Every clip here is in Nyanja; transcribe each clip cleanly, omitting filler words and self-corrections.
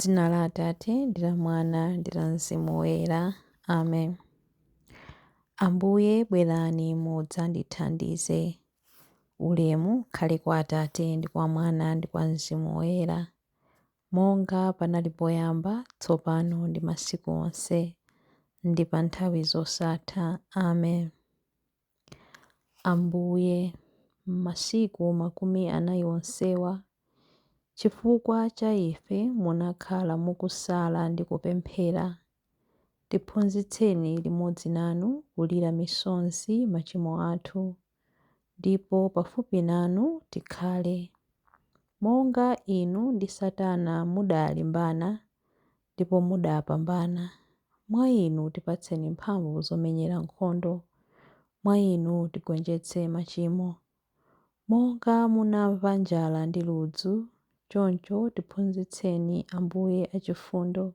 M'dzina la Atate ndi la Mwana ndi la Mzimu Woyera. Amen. Ambuye bwerani mudzandithandize. Ulemu ukhale kwa Atate ndi kwa Mwana ndi kwa Mzimu Woyera, monga panali poyamba, tsopano ndi masiku onse, ndi pa nthawi zosatha. Amen. Ambuye, m'masiku makumi anayi onsewa, chifukwa cha ife munakhala mukusala ndi kupemphera. Tiphunzitseni limodzi nanu kulira misozi machimo athu, ndipo pafupi nanu tikhale. Monga inu ndi Satana mudalimbana ndipo mudapambana, mwa inu tipatseni mphamvu zomenyera nkhondo, mwa inu tigonjetse machimo. Monga munamva njala ndi ludzu, choncho tiphunzitseni Ambuye achifundo.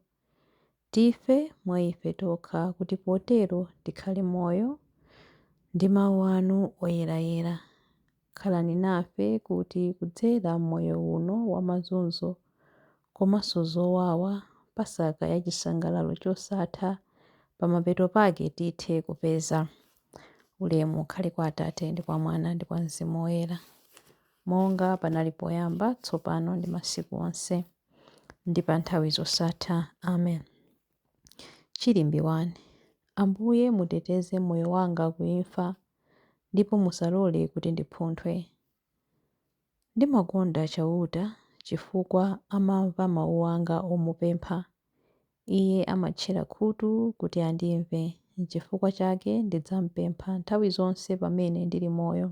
Tife mwa ife tokha, kuti potero tikhale moyo ndi mawu anu oyerayera. Khalani nafe kuti kudzera m'moyo uno wamazunzo komanso zowawa, Pasaka ya chisangalalo chosatha, pamapeto pake tithe kupeza ulemu ukhale kwa Atate ndi kwa Mwana ndi kwa Mzimu Woyera, monga panali poyamba, tsopano ndi masiku onse, ndi pa nthawi zosatha. Amen. Chilimbi 1. Ambuye muteteze moyo wanga kuimfa, ndipo musalole kuti ndipunthwe. Ndimakonda Chauta chifukwa amamva mawu anga omupempha. Iye amatchera khutu kuti andimve. N'chifukwa chake ndidzampempha nthawi zonse pamene ndili moyo.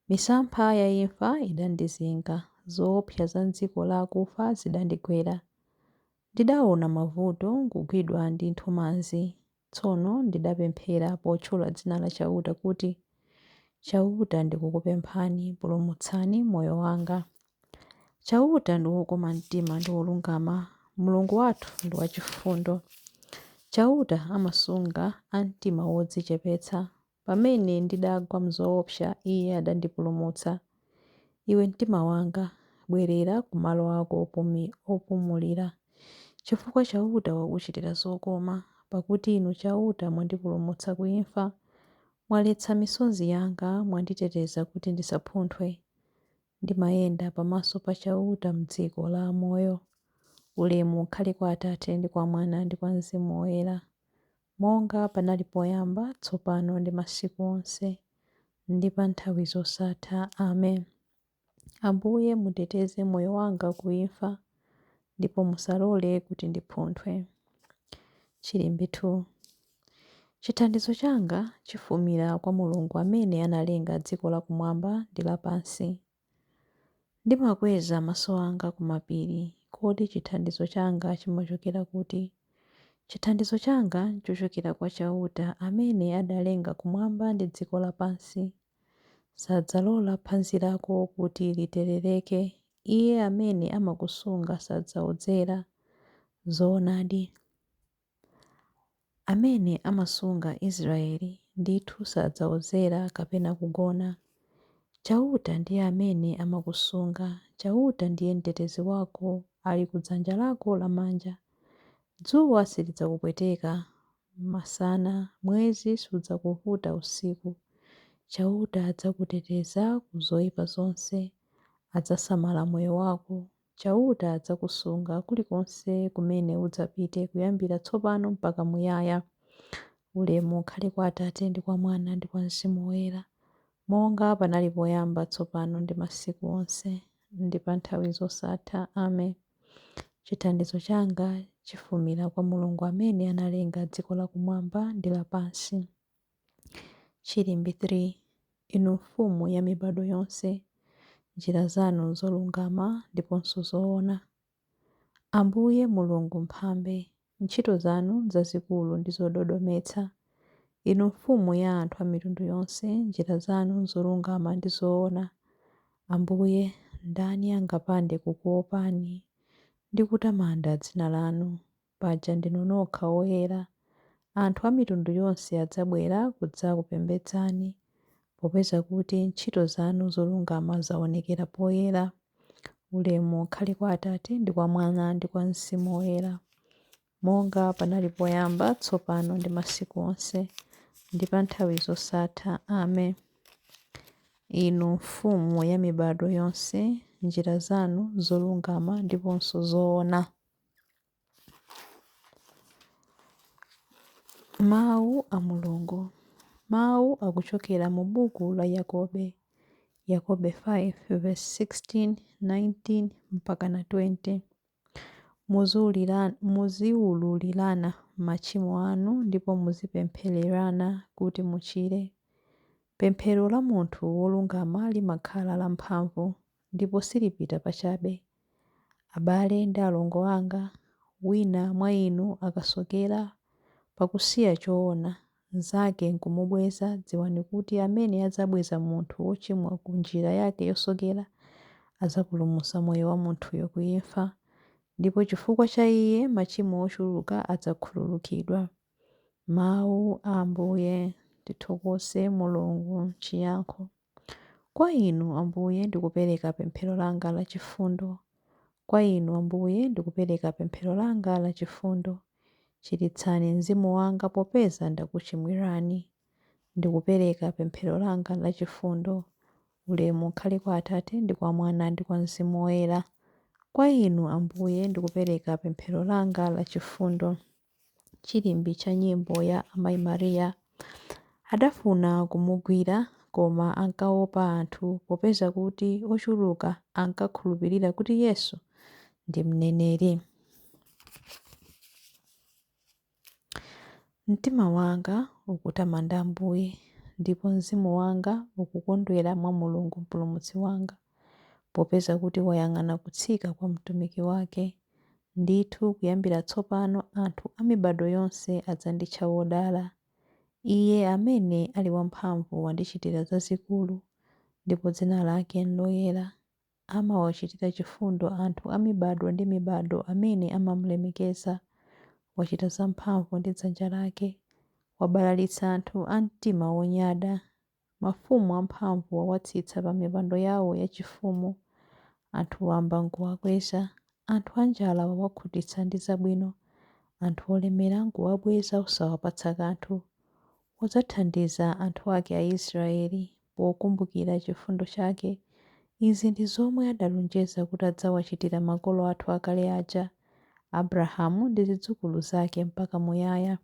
Misampha ya imfa idandizinga, zoopsa za m'dziko la akufa zidandigwera. Ndidaona mavuto kugwidwa ndi nthumanzi. Tsono ndidapemphera potchula dzina la Chauta kuti, Chauta ndikukupemphani, pulumutsani moyo wanga. Chauta ndi wokoma mtima ndi wolungama, Mulungu wathu ndi wachifundo. Chauta amasunga amtima wodzichepetsa. Pamene ndidagwa m'zoopsa, Iye adandipulumutsa. Iwe mtima wanga, bwerera ku malo ako opumulira, chifukwa Chauta wakuchitira zokoma, pakuti inu Chauta mwandipulumutsa kuimfa. Mwaletsa misozi yanga, mwanditeteza kuti ndisapunthwe. Ndimayenda pamaso pa Chauta m'dziko la amoyo. Ulemu ukhale kwa Atate ndi kwa Mwana ndi kwa Mzimu Woyera, monga panali poyamba, tsopano ndi masiku onse, ndi pa nthawi zosatha. Amen. Ambuye muteteze moyo wanga kuimfa, ndipo musalole kuti ndipunthwe. Chilimbi 2. Chithandizo changa chifumira kwa Mulungu amene analenga dziko lakumwamba ndi lapansi. Ndimakweza maso anga ku mapiri, kodi chithandizo changa chimachokera kuti? Chithandizo changa chochokera kwa Chauta amene adalenga kumwamba ndi dziko lapansi. Sadzalola phazi lako kuti literereke, Iye amene amakusunga sadzaodzera. Zoonadi, amene amasunga Israeli ndithu sadzaodzera kapena kugona. Chauta ndiye amene amakusunga. Chauta ndiye mtetezi wako, ali kudzanja lako lamanja. Dzuwa silidzakupweteka masana, mwezi sudzakuvuta usiku. Chauta adzakuteteza ku zoyipa zonse, adzasamala moyo wako. Chauta adzakusunga kulikonse kumene udzapite, kuyambira tsopano mpaka muyaya. Ulemu ukhale kwa Atate ndi kwa Mwana ndi kwa Mzimu Woyera, monga panali poyamba, tsopano ndi masiku onse, ndi pa nthawi zosatha. Amen. Chithandizo changa chifumira kwa Mulungu amene analenga dziko lakumwamba ndi lapansi. Chilimbi 3. Inu mfumu ya mibado yonse, njira zanu zolungama ndiponso zoona. Ambuye Mulungu mphambe, ntchito zanu zazikulu ndi zododometsa. Inu mfumu ya anthu a mitundu yonse, njira zanu zolungama ndi zoona. Ambuye, ndani angapande kukuopani ndi kutamanda dzina lanu? Paja ndinu nokha woyera. Anthu a mitundu yonse adzabwera kudzakupembedzani, popeza kuti ntchito zanu zolungama zaonekera poyera. Ulemu ukhale kwa Atate ndi kwa Mwana ndi kwa Mzimu Woyera, monga panali poyamba, tsopano ndi masiku onse, ndi pa nthawi zosatha. Amen. Inu mfumu ya mibado yonse, njira zanu zolungama ndiponso zoona. Mawu a Mulungu. Mawu akuchokera mu buku la Yakobe. Yakobe 5:16, 19 mpaka na 20. Muziwululirana machimo anu ndipo muzipemphererana kuti muchire. Pemphero la munthu wolungama limakhala lamphamvu ndipo silipita pachabe. Abale ndi alongo anga, wina mwa inu akasokera pakusiya choona, nzake nkumubweza, dziwani kuti amene adzabweza munthu wochimwa ku njira yake yosokera adzapulumutsa moyo wa munthuyo ku imfa, ndipo chifukwa cha iye machimo ochuluka adzakhululukidwa. Mawu a Ambuye. Tithokoze Mulungu. Chiyankho. Kwa inu Ambuye ndikupereka pemphero langa la chifundo. Kwa inu Ambuye ndikupereka pemphero langa la chifundo. Chiritsani mzimu wanga popeza ndakuchimwirani. Ndikupereka pemphero langa la chifundo. Ulemu ukhale kwa Atate ndi kwa Mwana ndi kwa Mzimu Woyera. Kwa inu Ambuye ndikupereka pemphero langa la chifundo. Chilimbi cha nyimbo ya Amayi Mariya. Adafuna kumugwira koma ankaopa anthu popeza kuti ochuluka ankakhulupirira kuti Yesu ndi mneneri. Mtima wanga ukutamanda Ambuye, ndipo mzimu wanga ukukondwera mwa Mulungu mpulumutsi wanga, popeza kuti wayang'ana kutsika kwa mtumiki wake. Ndithu kuyambira tsopano anthu a mibado yonse adzanditcha wodala. Iye amene ali wamphamvu wandichitira zazikulu, ndipo dzina lake nloyera. Amawachitira chifundo anthu a mibado ndi mibado amene amamulemekeza. Wachita zamphamvu ndi dzanja lake. Wabalalitsa anthu a mtima wonyada. Mafumu amphamvu wawatsitsa pa mipando yawo yachifumu. Anthu wamba nkuwakweza. Anthu anjala wawakhutitsa ndi zabwino. Anthu olemera nkuwabweza osawapatsa kanthu. Udzathandiza anthu ake Aisraeli pokumbukira chifundo chake. Izi ndi zomwe adalonjeza kuti adzawachitira makolo athu akale aja, Abrahamu ndi zidzukulu zake mpaka muyaya.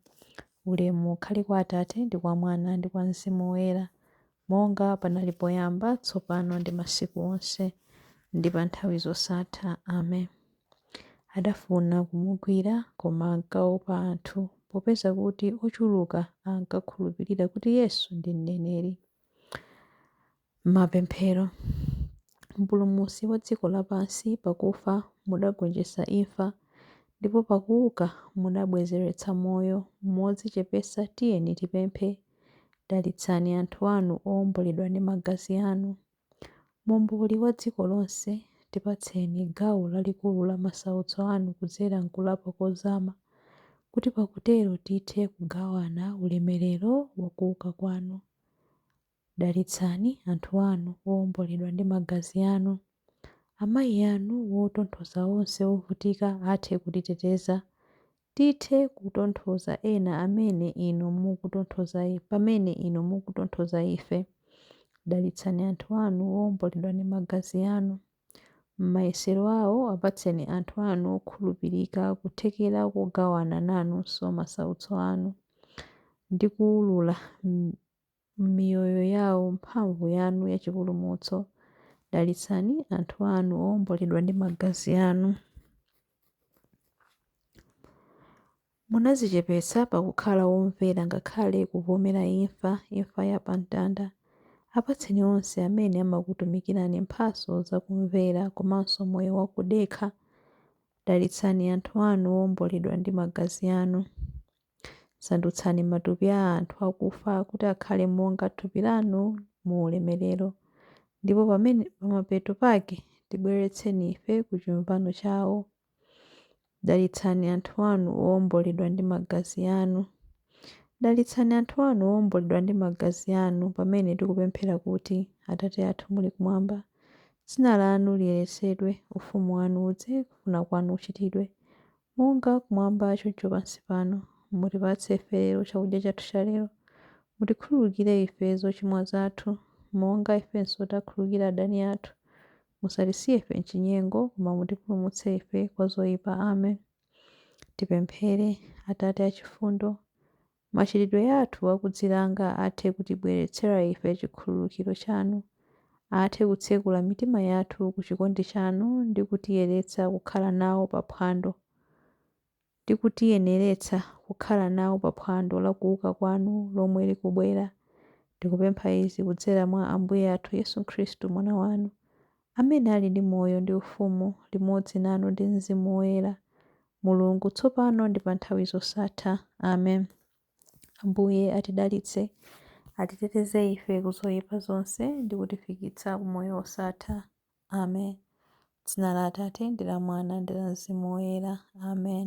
Ulemu ukhale kwa Atate ndi kwa Mwana ndi kwa Mzimu Woyera, monga panali poyamba, tsopano ndi masiku onse, ndi pa nthawi zosatha. Amen. Adafuna kumugwira koma ankaopa anthu popeza kuti ochuluka ankakhulupirira kuti Yesu ndi mneneri. Mapemphero. Mpulumutsi wa dziko lapansi, pakufa mudagonjetsa imfa, ndipo pakuuka mudabwezeretsa moyo. Modzichepetsa tiyeni tipemphe. Dalitsani anthu anu owomboledwa ndi magazi anu. Muomboli wa dziko lonse, tipatseni gawo lalikulu la masautso anu kudzera mkulapa kozama, kuti pakutero tithe kugawana ulemerero wakuuka kwanu. Dalitsani anthu anu owomboledwa ndi magazi anu. Amayi anu wotonthoza onse ovutika athe kutiteteza. Tithe kutonthoza ena amene inu mukutonthoza pamene inu mukutonthoza ife. Dalitsani anthu anu owomboledwa ndi magazi anu. M'mayesero awo apatseni anthu anu okhulupirika kuthekera kugawana nanunso masautso anu, ndi kuwulula m'miyoyo yawo mphamvu yanu yachipulumutso. Dalitsani anthu anu owomboledwa ndi magazi anu. Munadzichepetsa pakukhala womvera ngakhale kuvomera imfa ya pamtanda. Apatseni onse amene amakutumikirani mphatso zakumvera komanso moyo wakudekha. Dalitsani anthu anu owomboledwa ndi magazi anu. Sandutsani matupi a anthu akufa kuti akhale monga thupi lanu mu ulemerero, ndipo pamapeto pake tibweretseni ife ku chiumbano chawo. Dalitsani anthu anu owomboledwa ndi magazi anu. Dalitsani anthu anu owomboledwa ndi magazi anu pamene tikupemphera kuti: Atate athu muli kumwamba, Dzina lanu liyeretsedwe, ufumu wanu udze, kufuna kwanu kuchitidwe, monga kumwamba choncho pansi pano. Mutipatse ife lero chakudya chathu cha lero. Mutikhululukire ife zochimwa zathu, monga ifenso takhululukira adani athu. Musatisiye ife mchinyengo, koma mutipulumutse ife kwa zoyipa. Amen. Tipemphere. Atate achifundo, machitidwe athu akudzilanga athe kutibweretsera ife chikhululukiro chanu, athe kutsekula mitima yathu ku chikondi chanu ndi kutiyeretsa kukhala nawo paphwando pa phwando la kuuka kwanu lomwe likubwera. Tikupempha izi kudzera mwa Ambuye athu Yesu Khristu mwana wanu, amene ali ndi moyo ndi ufumu limodzi nanu ndi Mzimu Woyera, Mulungu tsopano ndi pa nthawi zosatha. Amen. Ambuye atidalitse, atiteteze ife ku zoyipa zonse ndi kutifikitsa ku moyo wosatha. Amen. Dzina la Atate ndi la Mwana ndi la Mzimu Woyera. Amen.